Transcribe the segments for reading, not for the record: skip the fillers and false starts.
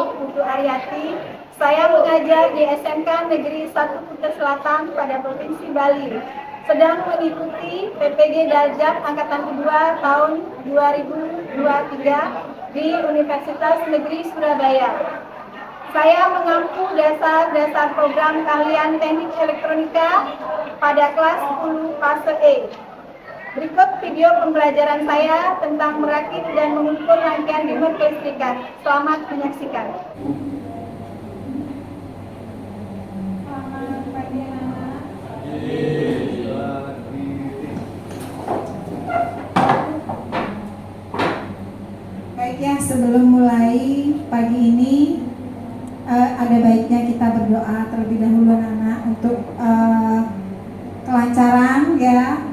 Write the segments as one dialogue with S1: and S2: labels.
S1: Aku Putu Aryati. Saya mengajar di SMK Negeri 1 Kuta Selatan pada Provinsi Bali. Sedang mengikuti PPG Daljak Angkatan Kedua tahun 2023 di Universitas Negeri Surabaya. Saya mengampu dasar-dasar program keahlian teknik elektronika pada kelas 10 fase E. Berikut video pembelajaran saya tentang merakit dan mengukur rangkaian dimmer kelistrikan. Selamat menyaksikan. Selamat pagi anak-anak. Baik ya, sebelum mulai pagi ini ada baiknya kita berdoa terlebih dahulu anak-anak untuk kelancaran ya.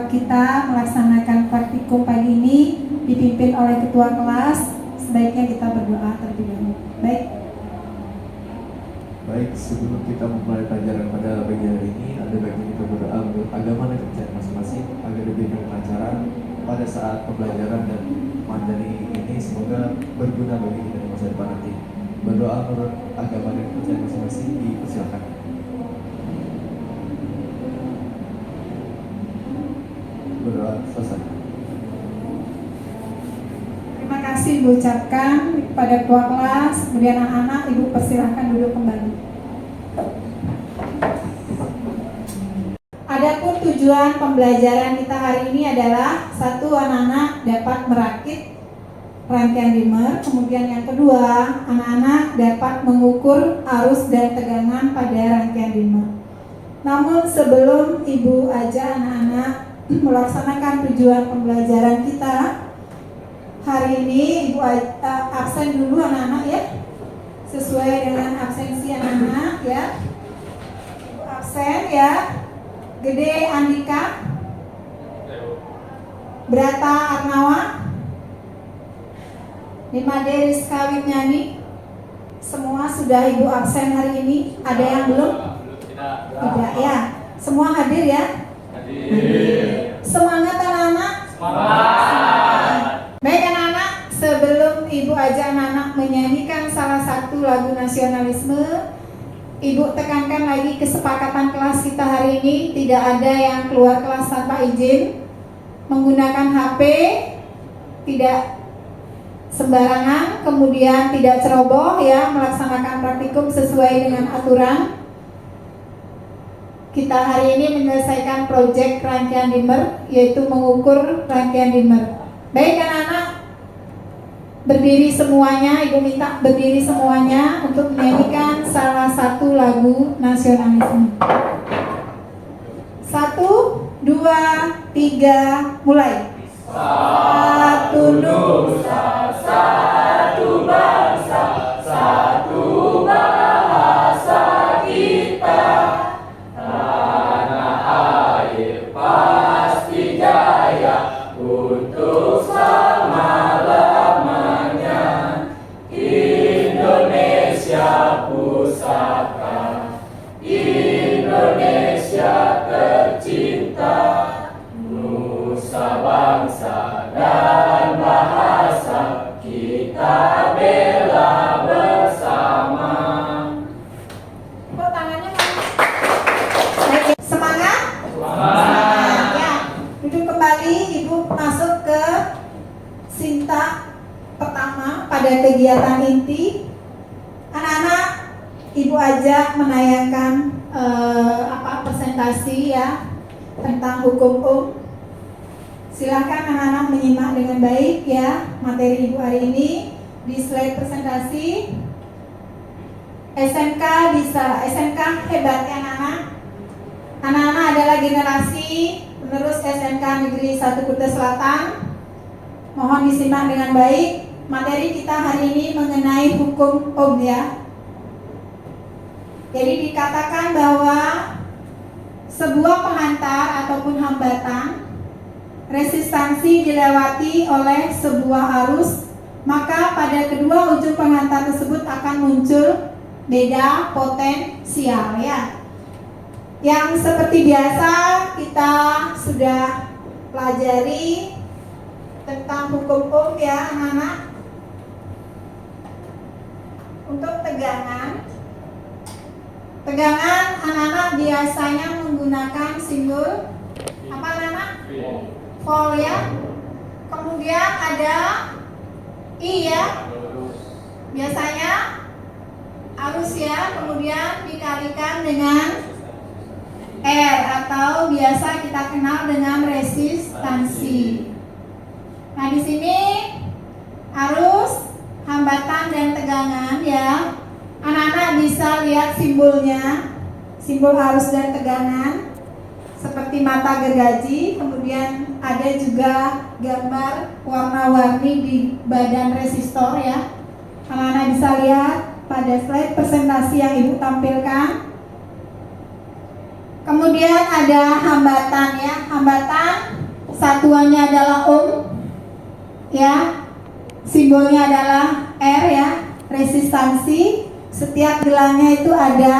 S1: Kita melaksanakan praktikum pagi ini dipimpin oleh ketua kelas. Sebaiknya kita berdoa terlebih dahulu.
S2: Baik, sebelum kita memulai pelajaran pada pagi hari ini, ada baiknya kita berdoa untuk agama dan kepercayaan masing-masing agar diberikan kelancaran pada saat pembelajaran dan materi ini, semoga berguna bagi kita di masa depan nanti. Berdoa menurut agama dan kepercayaan masing-masing, dipersilakan. Berdoa selesai.
S1: Terima kasih Ibu ucapkan kepada ketua kelas. Kemudian anak-anak, Ibu persilahkan duduk kembali. Adapun tujuan pembelajaran kita hari ini adalah satu, anak-anak dapat merakit rangkaian dimmer. Kemudian yang kedua, anak-anak dapat mengukur arus dan tegangan pada rangkaian dimmer. Namun sebelum Ibu ajak anak-anak melaksanakan tujuan pembelajaran kita hari ini, Ibu absen dulu anak-anak ya, sesuai dengan absensi anak-anak ya. Ibu absen ya. Gede Andika, Brata Arnawa, Nimade Rizka Witnyani, semua sudah Ibu absen hari ini. Ada yang belum? Tidak ya. Semua hadir ya? Hadir. Semangat anak-anak? Semangat. Baik anak-anak, sebelum Ibu ajak anak-anak menyanyikan salah satu lagu nasionalisme, Ibu tekankan lagi kesepakatan kelas kita hari ini, tidak ada yang keluar kelas tanpa izin, menggunakan HP, tidak sembarangan, kemudian tidak ceroboh ya, melaksanakan praktikum sesuai dengan aturan. Kita hari ini menyelesaikan proyek rangkaian dimmer, yaitu mengukur rangkaian dimmer. Baik anak-anak, berdiri semuanya, Ibu minta berdiri semuanya untuk menyanyikan salah satu lagu nasionalisme. 1, 2, 3, mulai. Satu nusa, satu bangsa, satu bahasa kita. Tanah air pasti jaya untuk selama-lamanya. Indonesia pusaka, Indonesia tercinta, nusa bangsa dan bahasa kita bela bersama. Tepuk tangannya semangat? Semangat ya. Duduk kembali, Ibu masuk ke Sinta pertama pada kegiatan inti. Anak-anak, Ibu ajak menayangkan presentasi ya tentang hukum. Silakan anak-anak menyimak dengan baik ya materi Ibu hari ini. Di slide presentasi, SMK bisa, SMK hebat ya anak-anak. Anak-anak adalah generasi penerus SMK Negeri 1 Kuta Selatan. Mohon disimak dengan baik. Materi kita hari ini mengenai hukum Ohm ya. Jadi dikatakan bahwa sebuah penghantar ataupun hambatan resistansi dilewati oleh sebuah arus, maka pada kedua ujung penghantar tersebut akan muncul beda potensial ya. Yang seperti biasa kita sudah pelajari tentang hukum Ohm ya anak-anak. Untuk tegangan anak-anak biasanya menggunakan simbol apa anak-anak? Volt ya. Kemudian ada I ya. Biasanya arus ya, kemudian dikalikan dengan R atau biasa kita kenal dengan resistansi. Nah, di sini arus, hambatan dan tegangan ya. Anak-anak bisa lihat simbolnya, simbol arus dan tegangan seperti mata gergaji, kemudian ada juga gambar warna-warni di badan resistor ya. Anak-anak bisa lihat pada slide presentasi yang Ibu tampilkan. Kemudian ada hambatan ya. Hambatan satuannya adalah ohm ya. Simbolnya adalah R ya. Resistansi, setiap gelangnya itu ada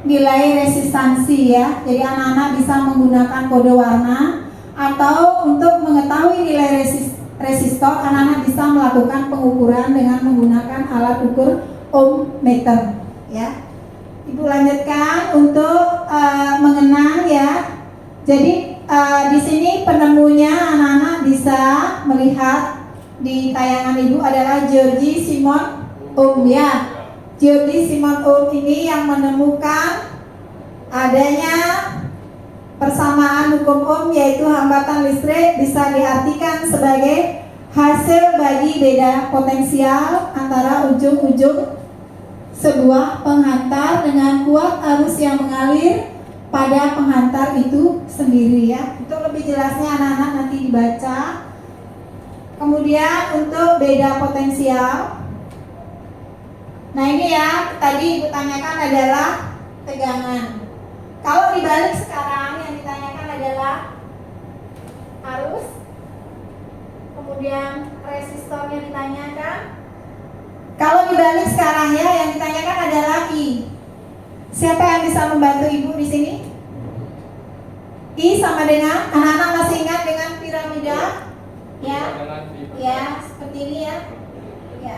S1: nilai resistansi ya. Jadi anak-anak bisa menggunakan kode warna, atau untuk mengetahui nilai resistor, anak-anak bisa melakukan pengukuran dengan menggunakan alat ukur ohm meter ya. Ibu lanjutkan untuk mengenang ya. Jadi di sini penemunya anak-anak bisa melihat di tayangan Ibu adalah George Simon Ohm ya. George Simon Ohm ini yang menemukan adanya persamaan hukum Ohm, yaitu hambatan listrik bisa diartikan sebagai hasil bagi beda potensial antara ujung-ujung sebuah penghantar dengan kuat arus yang mengalir pada penghantar itu sendiri ya. Untuk lebih jelasnya anak-anak nanti dibaca. Kemudian untuk beda potensial, nah ini ya tadi Ibu tanyakan adalah tegangan. Kalau dibalik sekarang yang ditanyakan adalah arus, kemudian resistornya ditanyakan. Kalau dibalik sekarang ya, yang ditanyakan adalah I. Siapa yang bisa membantu Ibu di sini? I sama dengan, anak-anak masih ingat dengan piramida? Ya, ya seperti ini ya. Ya,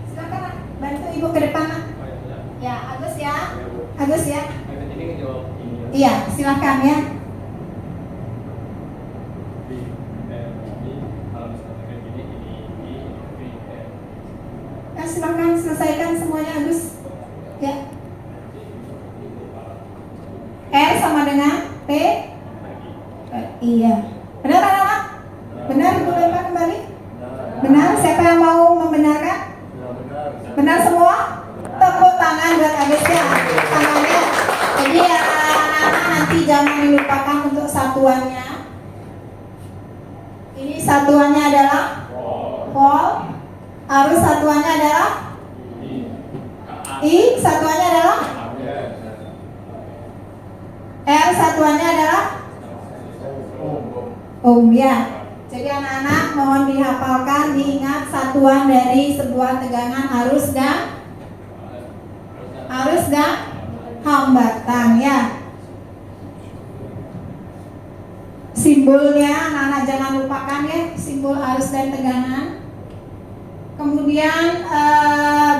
S1: silakan bantu Ibu ke depan. Ya, Agus ya, Agus ya. Iya, silakan ya. Silakan selesaikan semuanya Agus. Ya. R sama dengan P. Iya. Benar anak-anak? Benar Ibu lempar kembali? Benar. Siapa yang mau membenarkan? Benar semua? Tepuk tangan buat Agus ya. Tangannya. Jadi anak-anak nanti jangan dilupakan untuk satuannya. Ini satuannya adalah volt. Arus satuannya adalah I, satuannya adalah R, satuannya adalah ohm ya. Jadi anak-anak mohon dihafalkan, diingat satuan dari sebuah tegangan arus dan hambatan ya. Simbolnya anak-anak jangan lupakan ya, simbol arus dan tegangan. Kemudian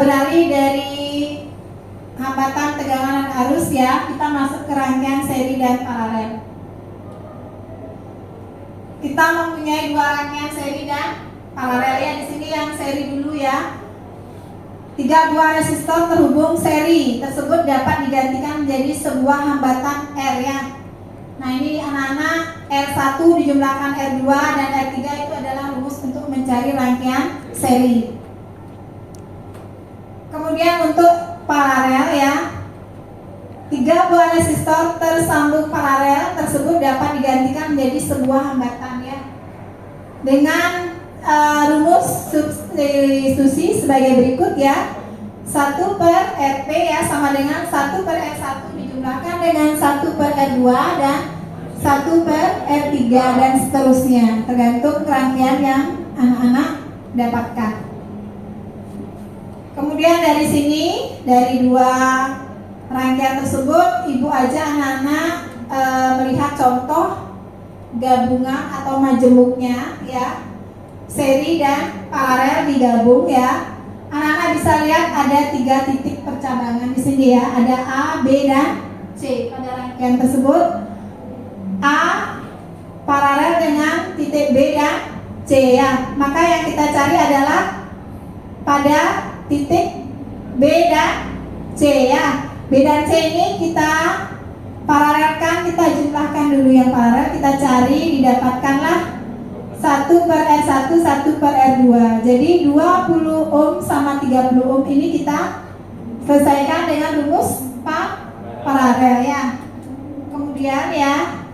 S1: beralih dari hambatan, tegangan, dan arus ya, kita masuk ke rangkaian seri dan paralel. Kita mempunyai dua rangkaian seri dan paralel ya. Di sini yang seri dulu ya. 3 buah resistor terhubung seri tersebut dapat digantikan menjadi sebuah hambatan R ya. Nah ini anak-anak, R1 dijumlahkan R2 dan R3 itu adalah rumus untuk mencari rangkaian seri. Kemudian untuk paralel ya, 3 buah resistor tersambung paralel tersebut dapat digantikan menjadi sebuah hambatan ya. Dengan rumus substitusi sebagai berikut ya. 1/Rp ya sama dengan 1/R1 dijumlahkan dengan 1/R2 dan 1/R3 dan seterusnya, tergantung rangkaian yang anak-anak dapatkan. Kemudian dari sini, dari dua rangkaian tersebut, Ibu aja anak-anak melihat contoh gabungan atau majemuknya ya, seri dan paralel digabung ya. Anak-anak bisa lihat ada 3 titik percabangan di sini ya. Ada A, B, dan C. Pada rangkaian tersebut A paralel dengan titik B dan C ya. Maka yang kita cari adalah pada titik B dan C ya. B dan C ini kita paralelkan, kita jumlahkan dulu yang paralel, kita cari, didapatkanlah 1 per R1, 1 per R2. Jadi 20 ohm sama 30 ohm ini kita selesaikan dengan rumus paralel ya. Kemudian ya,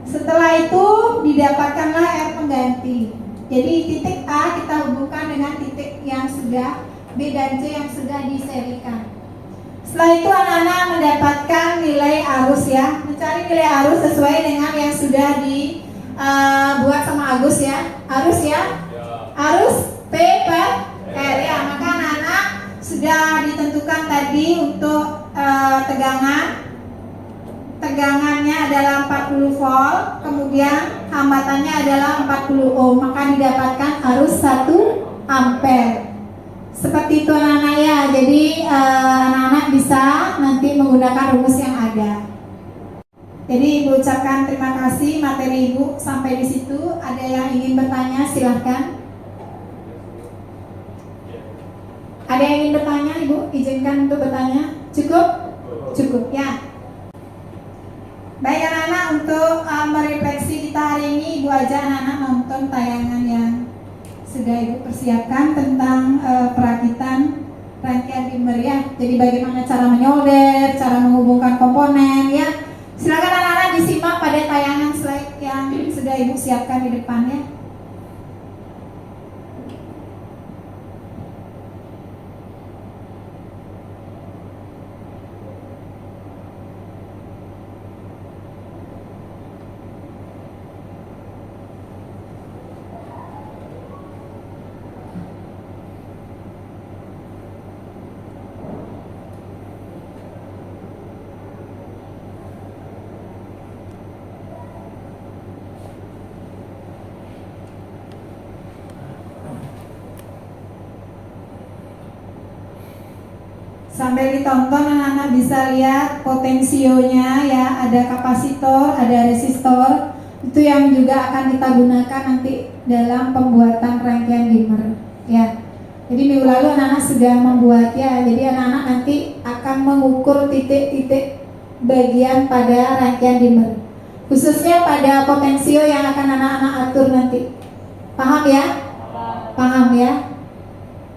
S1: setelah itu didapatkanlah R pengganti. Jadi titik A kita hubungkan dengan titik yang sudah B dan C yang sudah diserikan. Setelah itu anak-anak mendapatkan nilai arus ya. Mencari nilai arus sesuai dengan yang sudah dibuat sama Agus ya. Arus ya. Arus P per R ya. Maka anak-anak sudah ditentukan tadi untuk tegangannya adalah 40 volt, kemudian hambatannya adalah 40 ohm, maka didapatkan arus 1 ampere. Seperti itu anak-anak ya. Jadi anak-anak bisa nanti menggunakan rumus yang ada. Jadi Ibu ucapkan terima kasih, materi Ibu sampai di situ. Ada yang ingin bertanya silahkan. Ada yang ingin bertanya Ibu? Izinkan untuk bertanya. Cukup? Cukup ya. Baik anak-anak, untuk merefleksi kita hari ini Ibu ajak anak-anak nonton tayangan yang sudah Ibu persiapkan tentang perakitan rangkaian dimmer ya. Jadi bagaimana cara menyolder, cara menghubungkan komponen ya. Silakan anak-anak disimak pada tayangan slide yang sudah Ibu siapkan di depan ya. Sampai ditonton anak-anak bisa lihat potensionya ya, ada kapasitor, ada resistor. Itu yang juga akan kita gunakan nanti dalam pembuatan rangkaian dimmer ya. Jadi minggu lalu anak-anak sudah membuat ya. Jadi anak-anak nanti akan mengukur titik-titik bagian pada rangkaian dimmer, khususnya pada potensio yang akan anak-anak atur nanti. Paham ya? Paham ya?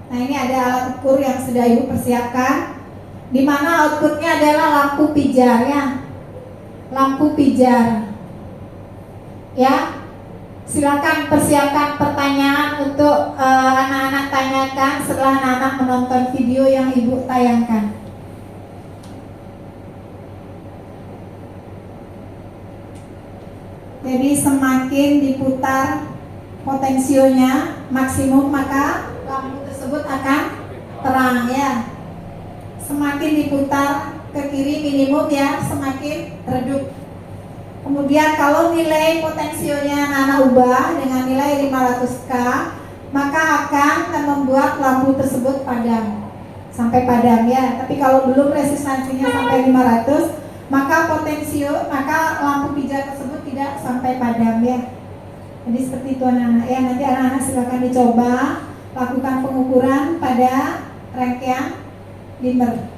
S1: Nah ini ada alat ukur yang sudah Ibu persiapkan, di mana outputnya adalah lampu pijar ya, lampu pijar. Ya, silakan persiapkan pertanyaan untuk anak-anak tanyakan setelah anak-anak menonton video yang Ibu tayangkan. Jadi semakin diputar potensionya maksimum, maka lampu tersebut akan terang ya. Semakin diputar ke kiri minimum ya, semakin redup. Kemudian kalau nilai potensionya anak-anak ubah dengan nilai 500K, maka akan membuat lampu tersebut padam, sampai padam ya. Tapi kalau belum resistansinya sampai 500, maka lampu pijar tersebut tidak sampai padam ya. Jadi seperti itu anak-anak ya. Nanti anak-anak silakan dicoba lakukan pengukuran pada rangkaian dimmer.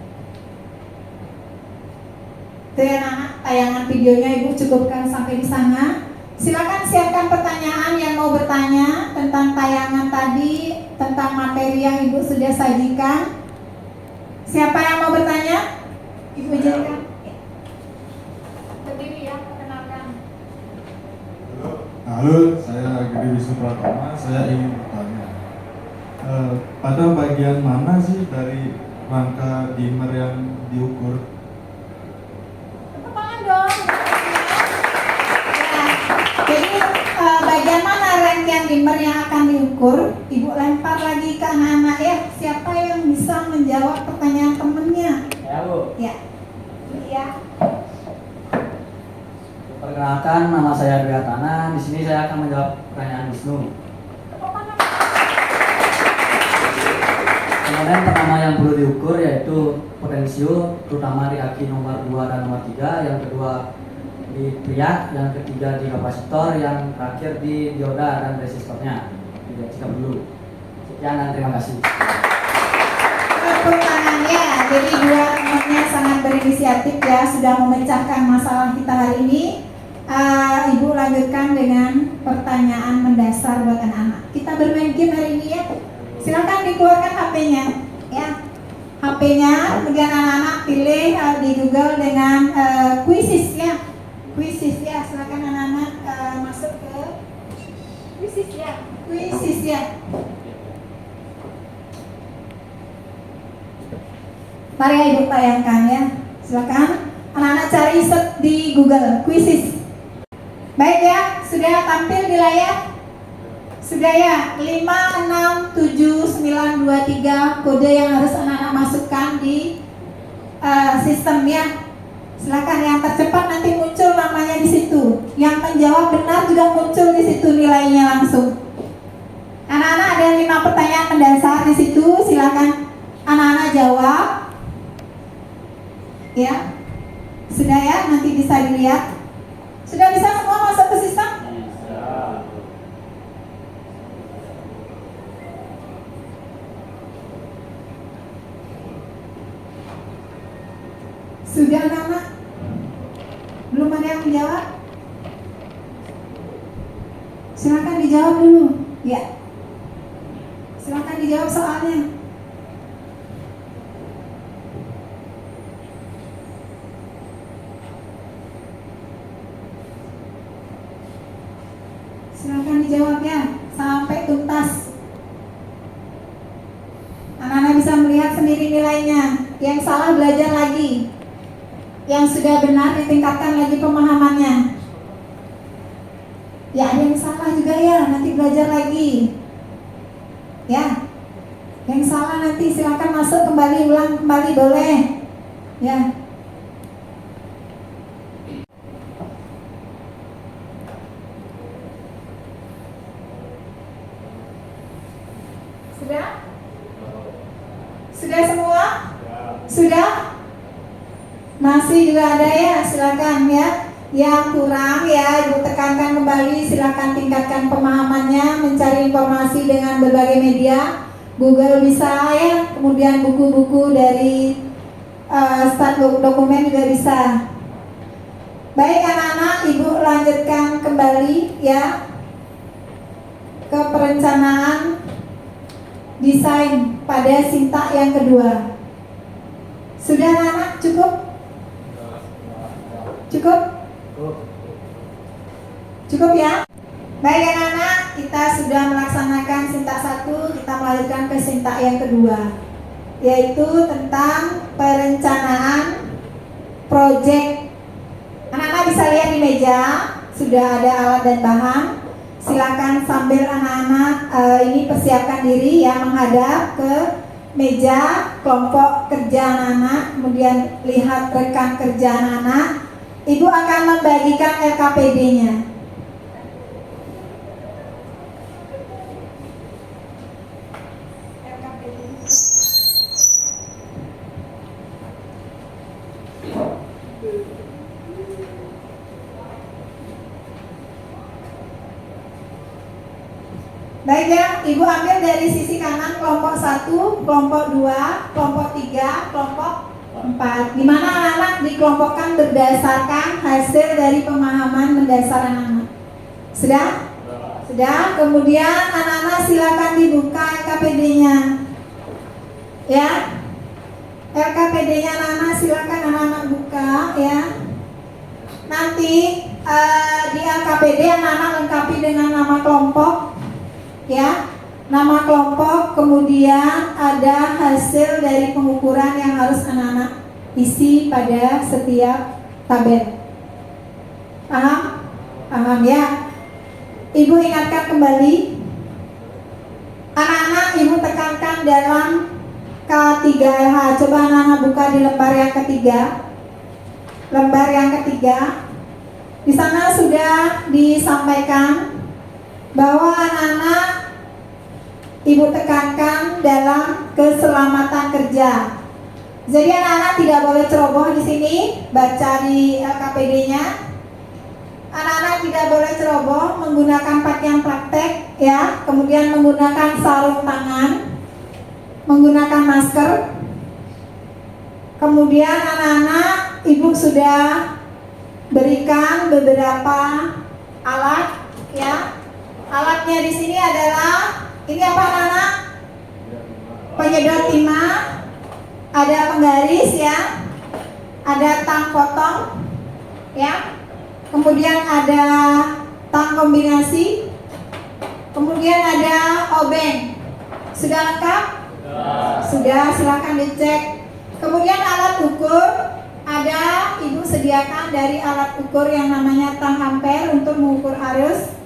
S1: Itu ya anak-anak, tayangan videonya Ibu cukupkan sampai di sana. Silakan siapkan pertanyaan yang mau bertanya tentang tayangan tadi, tentang materi yang Ibu sudah sajikan. Siapa yang mau bertanya? Ibu izinkan. Berdiri ya, perkenalkan.
S3: Halo, saya Gede Wisnu Pratama. Saya ingin bertanya, pada bagian mana sih dari rangka dimmer yang diukur?
S1: Tepuk tangan dong. Ya, jadi bagian mana rangkaian dimmer yang akan diukur? Ibu lempar lagi ke anak-anak ya. Siapa yang bisa menjawab pertanyaan temennya?
S4: Ya Bu.
S1: Ya. Ya.
S4: Perkenalkan, nama saya Adriatana. Di sini saya akan menjawab pertanyaan Wisnu. komponen pertama yang perlu diukur yaitu potensio, terutama di aki nomor 2 dan nomor 3, yang kedua di triak, yang ketiga di kapasitor, yang terakhir di dioda dan resistornya. Tidak jika perlu. Sekian dan terima kasih.
S1: Tepuk tangannya. Jadi dua temannya sangat berinisiatif ya, sudah memecahkan masalah kita hari ini. Ibu lanjutkan dengan pertanyaan mendasar buat anak-anak. Kita bermain game hari ini ya. Silakan dikeluarkan HP-nya ya. HP-nya, kemudian anak-anak pilih di Google dengan quizzes ya. Quizzes ya, silakan anak-anak masuk ke quizzes ya. Quizzes ya. Mari Ibu tayangkan ya. Silakan anak-anak cari search di Google quizzes. Baik ya, sudah tampil di layar? Sudah ya, 567923 kode yang harus anak-anak masukkan di sistem ya. Silakan yang tercepat nanti muncul namanya di situ. Yang menjawab benar juga muncul di situ nilainya langsung. Anak-anak ada 5 pertanyaan mendasar di situ, silakan anak-anak jawab. Ya, sudah ya, nanti bisa dilihat. Sudah bisa semua masuk ke sistem?
S4: Bisa.
S1: Sudah anak-anak? Belum ada yang menjawab? Silakan dijawab dulu. Ya. Silakan dijawab soalnya. Silakan dijawab ya, sampai tuntas. Anak-anak bisa melihat sendiri nilainya. Yang salah belajar lagi. Yang sudah benar ditingkatkan lagi pemahamannya. Ya, ada yang salah juga ya, nanti belajar lagi. Ya. Yang salah nanti silakan masuk kembali, ulang kembali boleh. Ya. Sudah? Sudah semua? Sudah? Masih juga ada ya, silakan ya. Yang kurang ya, Ibu tekankan kembali, silakan tingkatkan pemahamannya, mencari informasi dengan berbagai media. Google bisa ya, kemudian buku-buku dari start dokumen juga bisa. Baik anak-anak, Ibu lanjutkan kembali ya ke perencanaan desain pada Sinta yang kedua. Sudah anak-anak cukup? Cukup? Cukup ya? Baik anak-anak, kita sudah melaksanakan Sinta 1, kita melanjutkan ke Sinta yang kedua, yaitu tentang perencanaan proyek. Anak-anak bisa lihat di meja, sudah ada alat dan bahan. Silakan sambil anak-anak ini persiapkan diri ya, menghadap ke meja kelompok kerja anak-anak, kemudian lihat rekan kerja anak-anak. Ibu akan membagikan LKPD-nya. Baik ya, Ibu ambil dari sisi kanan kelompok 1, kelompok 2, kelompok 3, kelompok 4. Di mana anak-anak dikelompokkan berdasarkan hasil dari pemahaman mendasar anak-anak. Sudah? Sudah. Kemudian anak-anak silakan dibuka LKPD-nya. Ya. LKPD-nya anak-anak silakan anak-anak buka ya. Nanti di LKPD anak-anak lengkapi dengan nama kelompok. Ya, nama kelompok, kemudian ada hasil dari pengukuran yang harus anak-anak isi pada setiap tabel. Paham? Paham ya? Ibu ingatkan kembali, anak-anak Ibu tekankan dalam K3LH. Coba anak-anak buka di lembar yang ketiga. Lembar yang ketiga. Di sana sudah disampaikan bahwa anak-anak Ibu tekankan dalam keselamatan kerja. Jadi anak-anak tidak boleh ceroboh di sini, baca di LKPD-nya. Anak-anak tidak boleh ceroboh menggunakan pakaian praktek, ya, kemudian menggunakan sarung tangan, menggunakan masker. Kemudian anak-anak, ibu sudah berikan beberapa alat, ya. Alatnya di sini adalah ini apa anak-anak? Penyedot timah, ada penggaris, ya, ada tang potong, ya. Kemudian ada tang kombinasi, kemudian ada obeng. Sudah lengkap? Sudah, silakan dicek. Kemudian alat ukur, ada ibu sediakan dari alat ukur yang namanya tang ampere untuk mengukur arus.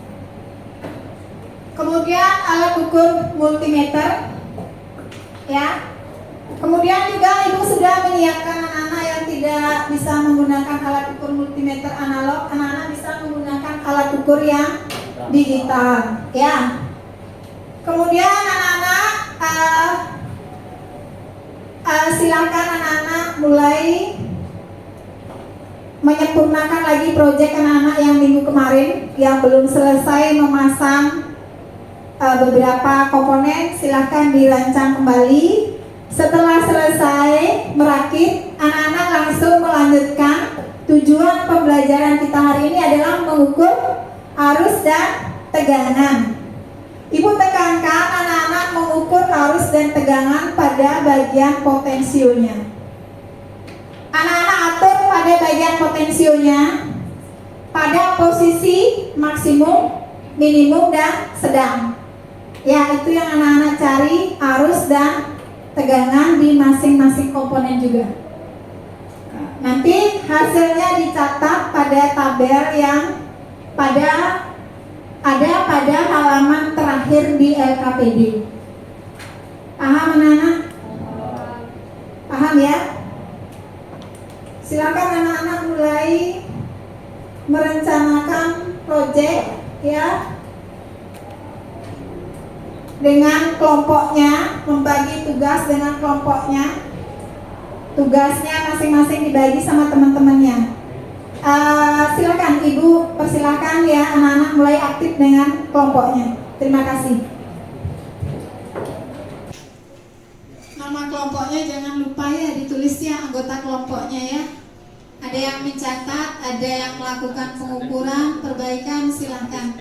S1: Kemudian alat ukur multimeter, ya. Kemudian juga ibu sudah menyiapkan anak-anak yang tidak bisa menggunakan alat ukur multimeter analog, anak-anak bisa menggunakan alat ukur yang digital, ya. Kemudian anak-anak silakan anak-anak mulai menyempurnakan lagi proyek anak-anak yang minggu kemarin yang belum selesai memasang beberapa komponen, silahkan dirancang kembali. Setelah selesai merakit, anak-anak langsung melanjutkan. Tujuan pembelajaran kita hari ini adalah mengukur arus dan tegangan. Ibu tekankan anak-anak mengukur arus dan tegangan pada bagian potensionya. Anak-anak atur pada bagian potensionya pada posisi maksimum, minimum, dan sedang. Ya, itu yang anak-anak cari, arus dan tegangan di masing-masing komponen juga. Nanti hasilnya dicatat pada tabel yang ada pada halaman terakhir di LKPD. Paham anak-anak? Paham ya? Silakan anak-anak mulai merencanakan proyek, ya, dengan kelompoknya, membagi tugas dengan kelompoknya. Tugasnya masing-masing dibagi sama teman-temannya. Silakan ibu, persilakan ya anak-anak mulai aktif dengan kelompoknya. Terima kasih. Nama kelompoknya jangan lupa ya ditulisnya anggota kelompoknya ya. Ada yang mencatat, ada yang melakukan pengukuran, perbaikan, silakan.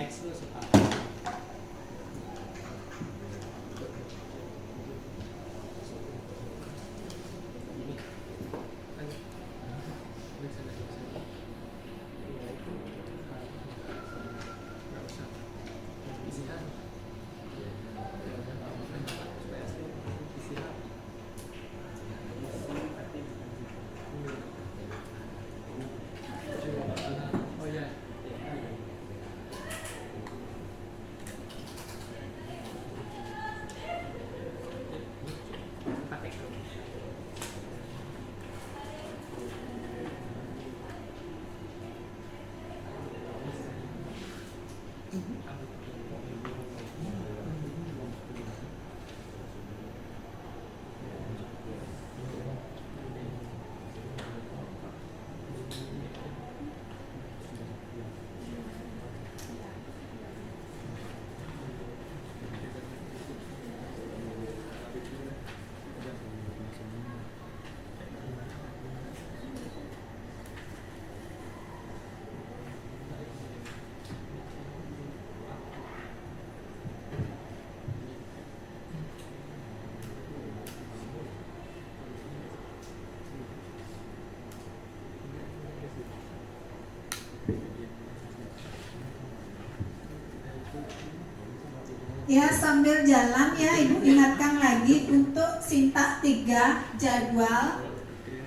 S1: Ya, sambil jalan ya ibu ingatkan lagi untuk Sintak 3 jadwal.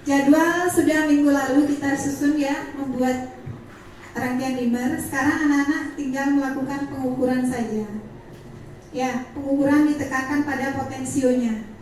S1: Jadwal sudah minggu lalu kita susun ya, membuat rangkaian dimmer. Sekarang anak-anak tinggal melakukan pengukuran saja. Ya, pengukuran ditekankan pada potensionya.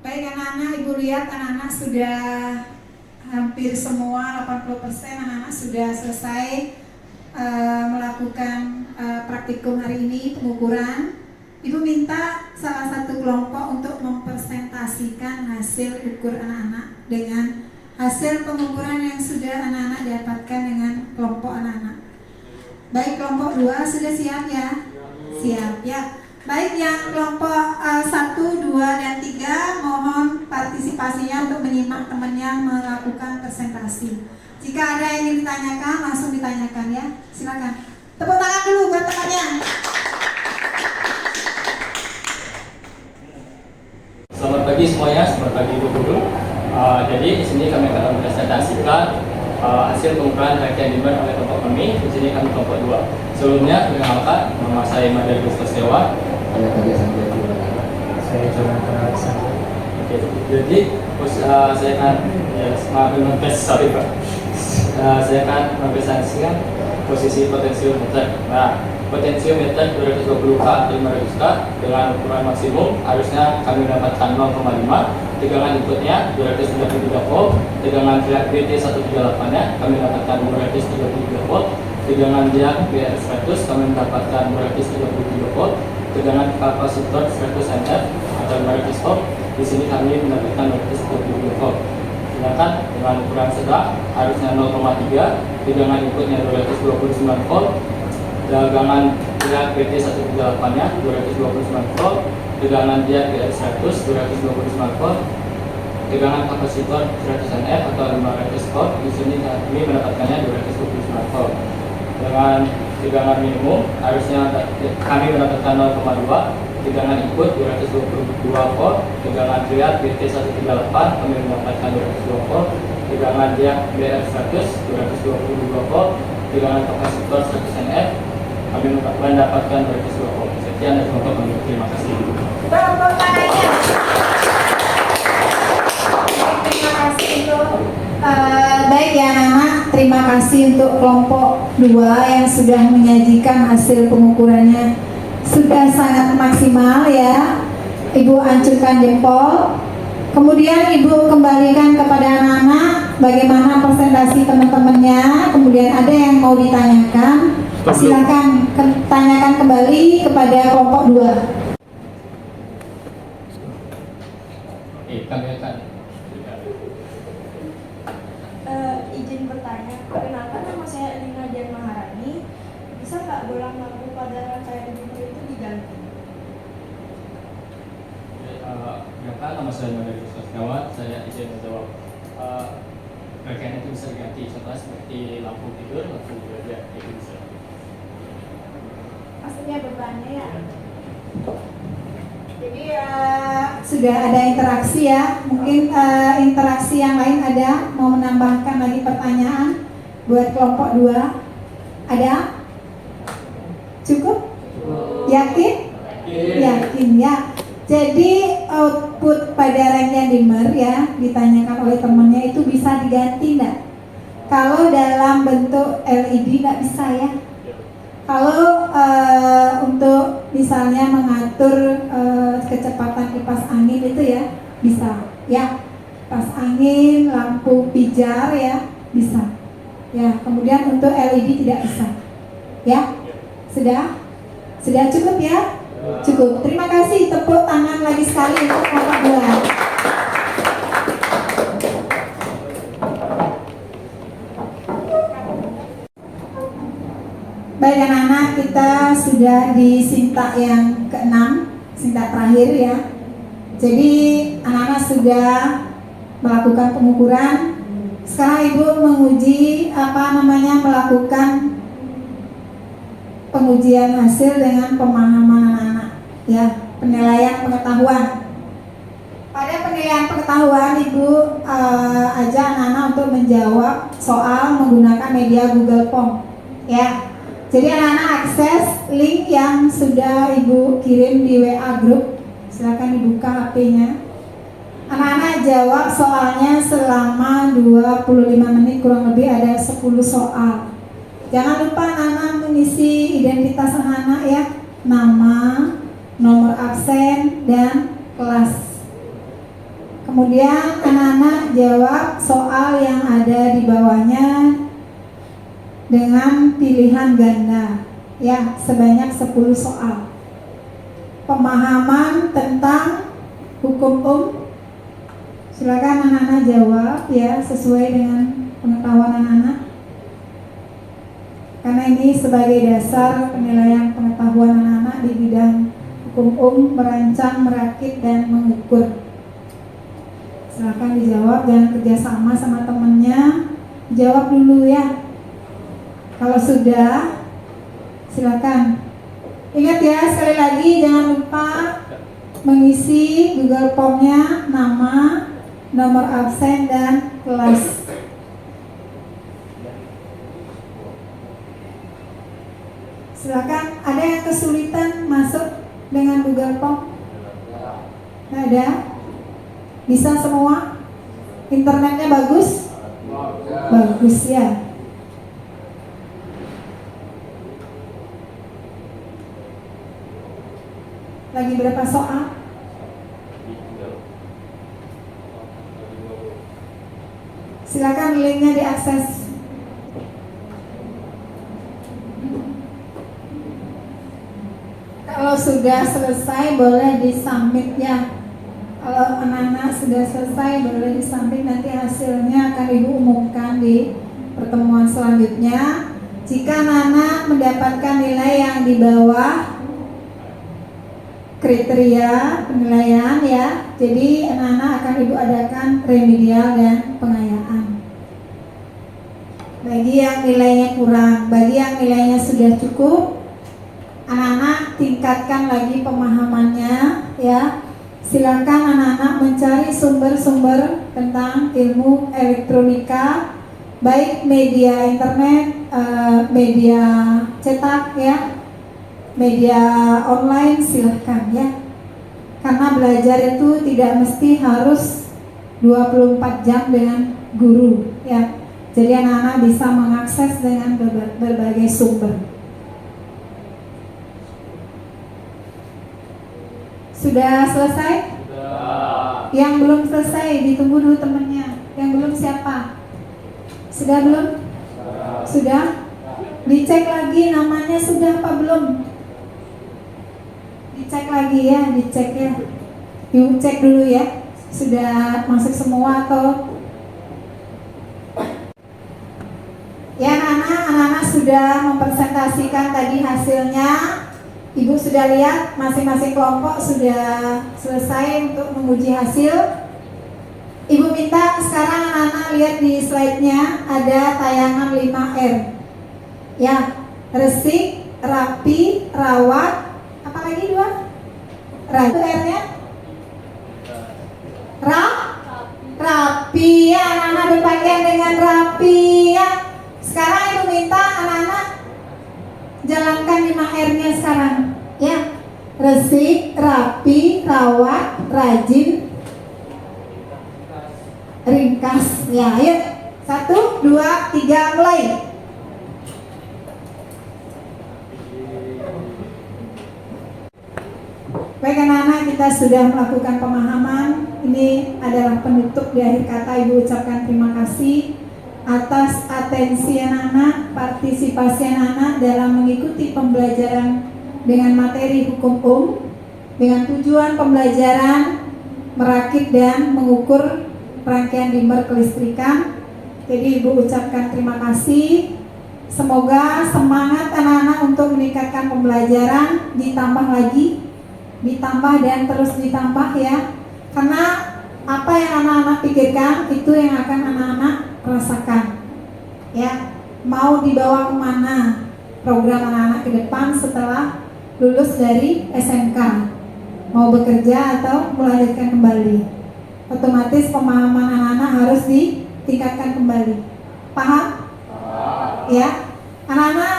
S1: Baik anak-anak, Ibu lihat anak-anak sudah hampir semua 80% anak-anak sudah selesai melakukan praktikum hari ini, pengukuran. Ibu minta salah satu kelompok untuk mempresentasikan hasil ukur anak-anak dengan hasil pengukuran yang sudah anak-anak dapatkan dengan kelompok anak-anak. Baik, kelompok 2 sudah siap ya? Siap ya. Baik, yang kelompok 1, 2, dan 3 mohon partisipasinya untuk menyimak temannya melakukan presentasi. Jika ada yang ingin ditanyakan, langsung ditanyakan ya. Silakan. Tepuk tangan dulu buat temannya.
S5: Selamat pagi semuanya, selamat pagi Ibu Guru. Jadi di sini kami akan mempresentasikan hasil pengukuran rangkaian demand oleh kelompok kami. Di sini kami kelompok 2. Sebelumnya, perkenalkan, nama saya Madar Gustos Dewa.
S4: Saya coba terasa.
S5: Oke, jadi saya akan saya akan mempresentasikan posisi potensiometer. Nah, potensiometer 220K atau 500K dengan ukuran maksimum harusnya kami mendapatkan 0,5. Tegangan inputnya 233 volt. Tegangan pihak BT138-nya kami mendapatkan 233 volt. Tegangan diak BR100 kami mendapatkan 233 volt. Tegangan kapasitor 100 mF atau 500 volt. Di sini kami mendapatkan 233 volt. Sedangkan dengan ukuran sedang harusnya 0,3. Tegangan inputnya 229 volt. Tegangan diak BT138-nya 229 volt. Tegangan diak BR100 229 volt. Tegangan kapasitor 100 mF atau 500 volt. Di sini kami mendapatkannya 229 volt. Dengan tegangan minimum harusnya kami mendapatkan 0,2. Tegangan input 222 volt. Tegangan diak BT138 kami mendapatkan 202 volt. Tegangan diak BR100 222 volt. Tegangan kapasitor 100 mF kami mendapatkan 202 volt. Sekian dari kelompok kami. Terima kasih.
S1: Tepuk tangannya. Terima kasih untuk baik ya anak-anak, terima kasih untuk kelompok 2 yang sudah menyajikan hasil pengukurannya sudah sangat maksimal ya. Ibu ancurkan jempol. Kemudian Ibu kembalikan kepada anak-anak bagaimana presentasi teman-temannya. Kemudian ada yang mau ditanyakan, silakan tanyakan kembali kepada kelompok 2.
S5: Kami akan
S6: izin bertanya, perkenalkan nama saya Lina Dian Maharani. Bisa nggak bola lampu pada rangkaian dimmer itu diganti?
S5: Perkenalkan, nama saya Madar Gustos Dewa. Saya izin menjawab. Rangkaian itu bisa diganti, contohnya seperti lampu tidur, lampu bekerja, itu bisa.
S1: Maksudnya bebannya ya. Jadi sudah ada interaksi ya. Mungkin interaksi yang lain ada mau menambahkan lagi pertanyaan buat kelompok 2. Ada? Cukup? Yakin? Yakin ya. Jadi output pada rangkaian dimmer ya ditanyakan oleh temannya itu bisa diganti enggak? Kalau dalam bentuk LED nggak bisa ya. Kalau untuk misalnya mengatur kecepatan kipas angin itu ya bisa ya. Kipas angin, lampu pijar ya bisa. Ya, kemudian untuk LED tidak bisa. Ya, sudah cukup ya? Cukup. Terima kasih, tepuk tangan lagi sekali untuk Bapak Bulan. Baik anak-anak, kita sudah di sintak yang ke-6, sintak terakhir ya. Jadi anak-anak sudah melakukan pengukuran. Sekarang Ibu menguji melakukan pengujian hasil dengan pemahaman anak-anak ya, penilaian pengetahuan. Pada penilaian pengetahuan Ibu ajak anak-anak untuk menjawab soal menggunakan media Google Form ya. Jadi anak-anak akses link yang sudah Ibu kirim di WA group. Silakan dibuka HP-nya. Anak-anak jawab soalnya selama 25 menit, kurang lebih ada 10 soal. Jangan lupa anak-anak mengisi identitas anak-anak ya, nama, nomor absen, dan kelas. Kemudian anak-anak jawab soal yang ada di bawahnya dengan pilihan ganda ya, sebanyak 10 soal. Pemahaman tentang hukum silakan anak-anak jawab ya sesuai dengan pengetahuan anak-anak. Karena ini sebagai dasar penilaian pengetahuan anak-anak di bidang hukum merancang, merakit, dan mengukur. Silakan dijawab, jangan kerjasama sama temennya, jawab dulu ya. Kalau sudah, silakan. Ingat ya, sekali lagi jangan lupa mengisi Google Form-nya, nama, nomor absen, dan kelas. Silakan, ada yang kesulitan masuk dengan Google Form? Nggak ada? Bisa semua? Internetnya bagus? Bagus ya. Lagi berapa soal? Silakan linknya diakses. Kalau sudah selesai boleh disubmit ya. Kalau anak-anak sudah selesai boleh disubmit, nanti hasilnya akan Ibu umumkan di pertemuan selanjutnya. Jika anak-anak mendapatkan nilai yang di bawah kriteria penilaian ya, jadi anak-anak akan Ibu adakan remedial dan pengayaan. Bagi yang nilainya kurang, bagi yang nilainya sudah cukup, anak-anak tingkatkan lagi pemahamannya ya. Silakan anak-anak mencari sumber-sumber tentang ilmu elektronika, baik media internet, media cetak ya, media online, silahkan ya. Karena belajar itu tidak mesti harus 24 jam dengan guru ya. Jadi anak-anak bisa mengakses dengan berbagai sumber. Sudah selesai? Sudah. Yang belum selesai ditunggu dulu temennya. Yang belum siapa? Sudah belum? Sudah? Dicek lagi namanya sudah apa belum? Dicek lagi ya, dicek ya. Yuk cek dulu ya. Sudah masuk semua atau? Ya anak-anak sudah mempresentasikan tadi hasilnya. Ibu sudah lihat masing-masing kelompok sudah selesai untuk menguji hasil. Ibu minta sekarang anak-anak lihat di slide-nya ada tayangan 5R. Ya, resik, rapi, rawat, apa lagi dua? Itu R-nya? Rapi ya, anak-anak berpakaian dengan rapi ya. Sekarang Ibu minta anak-anak jalankan 5R-nya sekarang ya. Resik, rapi, rawat, rajin, ringkas ya. Ayo 1, 2, 3, mulai. Baik anak-anak, kita sudah melakukan pemahaman. Ini adalah penutup di akhir kata. Ibu ucapkan terima kasih atas atensi anak-anak, partisipasi anak-anak dalam mengikuti pembelajaran dengan materi hukum dengan tujuan pembelajaran merakit dan mengukur rangkaian dimmer kelistrikan. Jadi ibu ucapkan terima kasih. Semoga semangat anak-anak untuk meningkatkan pembelajaran ditambah lagi, ditambah dan terus ditambah ya. Karena apa yang anak-anak pikirkan itu yang akan anak-anak rasakan. Ya, mau dibawa kemana program anak-anak ke depan setelah lulus dari SMK? Mau bekerja atau melanjutkan kembali? Otomatis pemahaman anak-anak harus ditingkatkan kembali. Paham? Ya, anak-anak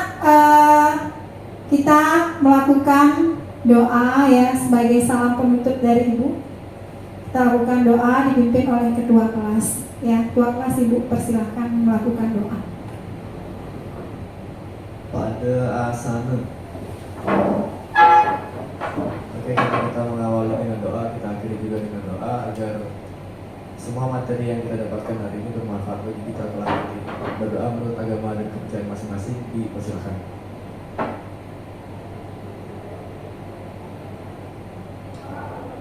S1: kita melakukan doa ya sebagai salam penutup dari ibu. Kita lakukan doa dipimpin oleh ketua kelas. Ya, ketua kelas ibu persilahkan melakukan doa.
S2: Pada asana. Oke, kita mengawali dengan doa, kita akhiri juga dengan doa agar semua materi yang kita dapatkan hari ini bermanfaat bagi kita kelak nanti. Berdoa menurut agama dan kepercayaan masing-masing, dipersilakan.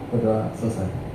S2: Berdoa selesai.